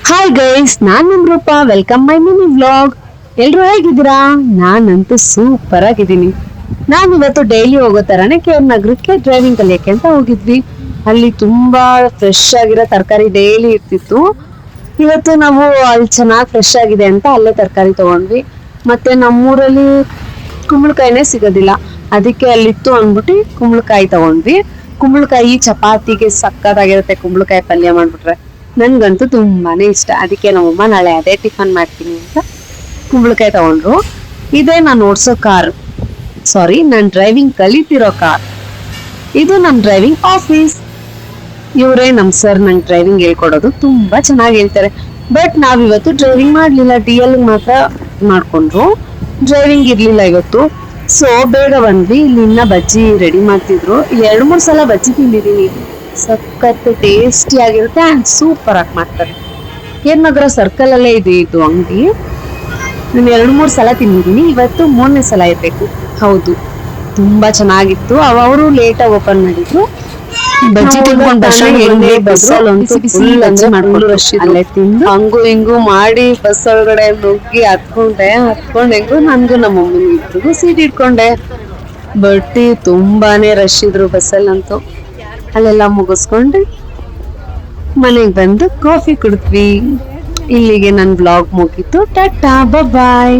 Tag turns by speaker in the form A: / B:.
A: Hi guys, ನಾನ್ ನಿಮ್ ರೂಪ. Welcome ಮೈ mini vlog. ಎಲ್ರು ಹೇಗಿದ್ದೀರಾ? ನಾನಂತೂ ಸೂಪರ್ ಆಗಿದ್ದೀನಿ. ನಾನ್ ಇವತ್ತು ಡೈಲಿ ಹೋಗೋ ತರಾನೇ ಕೇರ್ ನಗರಕ್ಕೆ ಡ್ರೈವಿಂಗ್ ಕಲಿಯಕ್ಕೆ ಅಂತ ಹೋಗಿದ್ವಿ. ಅಲ್ಲಿ ತುಂಬಾ ಫ್ರೆಶ್ ಆಗಿರೋ ತರಕಾರಿ ಡೈಲಿ ಇರ್ತಿತ್ತು. ಇವತ್ತು ನಾವು ಅಲ್ಲಿ ಚೆನ್ನಾಗಿ ಫ್ರೆಶ್ ಆಗಿದೆ ಅಂತ ಅಲ್ಲೇ ತರಕಾರಿ ತಗೊಂಡ್ವಿ. ಮತ್ತೆ ನಮ್ಮೂರಲ್ಲಿ ಕುಂಬಳಕಾಯಿನೇ ಸಿಗೋದಿಲ್ಲ, ಅದಕ್ಕೆ ಅಲ್ಲಿತ್ತು ಅಂದ್ಬಿಟ್ಟು ಕುಂಬಳಕಾಯಿ ತಗೊಂಡ್ವಿ. ಕುಂಬಳಕಾಯಿ ಚಪಾತಿಗೆ ಸಕ್ಕತ್ತಾಗಿರುತ್ತೆ. ಕುಂಬಳಕಾಯಿ ಪಲ್ಯ ಮಾಡ್ಬಿಟ್ರೆ ನನ್ಗಂತೂ ತುಂಬಾನೇ ಇಷ್ಟ. ಅದಕ್ಕೆ ನಮ್ಮಮ್ಮ ನಾಳೆ ಅದೇ ಟಿಫನ್ ಮಾಡ್ತೀನಿ ಅಂತ ಕುಂಬಳಕಾಯಿ ತಗೊಂಡ್ರು. ಇದೇ ನಾನು ಓಡಿಸೋ ಕಾರ್, ಸಾರಿ, ನಾನು ಡ್ರೈವಿಂಗ್ ಕಲಿತಿರೋ ಕಾರ್. ಇದು ನಮ್ ಡ್ರೈವಿಂಗ್ ಆಫೀಸ್. ಇವರೇ ನಮ್ ಸರ್ ನಂಗೆ ಡ್ರೈವಿಂಗ್ ಹೇಳ್ಕೊಡೋದು. ತುಂಬಾ ಚೆನ್ನಾಗಿ ಹೇಳ್ತಾರೆ. ಬಟ್ ನಾವಿವತ್ತು ಡ್ರೈವಿಂಗ್ ಮಾಡ್ಲಿಲ್ಲ, DL ಮಾತ್ರ ಮಾಡ್ಕೊಂಡ್ರು. ಡ್ರೈವಿಂಗ್ ಇರ್ಲಿಲ್ಲ ಇವತ್ತು. ಸೊ ಬೇಗ ಬಂದ್ವಿ. ಇಲ್ಲಿ ಇನ್ನ ಬಜ್ಜಿ ರೆಡಿ ಮಾಡ್ತಿದ್ರು. ಇಲ್ಲಿ 2-3 ಸಲ ಬಜ್ಜಿ ತಿಂದಿದ್ದೀನಿ. ಸಖತ್ ಟೇಸ್ಟಿ ಆಗಿರುತ್ತೆ ಅಂಡ್ ಸೂಪರ್ ಆಗಿ ಮಾಡ್ತಾರೆ. ಕೇರ್ ನಗರ ಸರ್ಕಲ್ ಅಲ್ಲೇ ಇದೆ ಇದು ಅಂಗಡಿ. ನಾನು 2-3 ಸಲ ತಿಂದಿದ್ದೀನಿ. ಇವತ್ತು 3ನೇ ಸಲ ಇರ್ಬೇಕು. ಹೌದು, ತುಂಬಾ ಚೆನ್ನಾಗಿತ್ತು. ಅವರು ಲೇಟ್ ಆಗಿ ಓಪನ್ ಮಾಡಿದ್ರು. ಬಜ್ಜಿ ತಿನ್ಕೊಂಡು ಅಲ್ಲೇ ತಿಂದು ಹಂಗು ಹಿಂಗು ಮಾಡಿ ಬಸ್ ಒಳಗಡೆ ನುಗ್ಗಿ ಹತ್ಕೊಂಡೆ. ಹೆಂಗು ನನ್ಗೂ ನಮ್ಮ ಮಮ್ಮಿ ಇಬ್ರಿಗೂ ಸೀಟ್ ಇಟ್ಕೊಂಡೆ. ಬಟ್ ತುಂಬಾನೇ ರಶ್ ಇದ್ರು ಬಸ್ಸಲ್ಲಂತೂ. ಅಲ್ಲೆಲ್ಲ ಮುಗಿಸ್ಕೊಂಡು ಮನೆಗೆ ಬಂದು ಕಾಫಿ ಕುಡಿದ್ವಿ. ಇಲ್ಲಿಗೆ ನನ್ನ ಬ್ಲಾಗ್ ಮುಗೀತು. ಟಾಟಾ, ಬಾಯ್.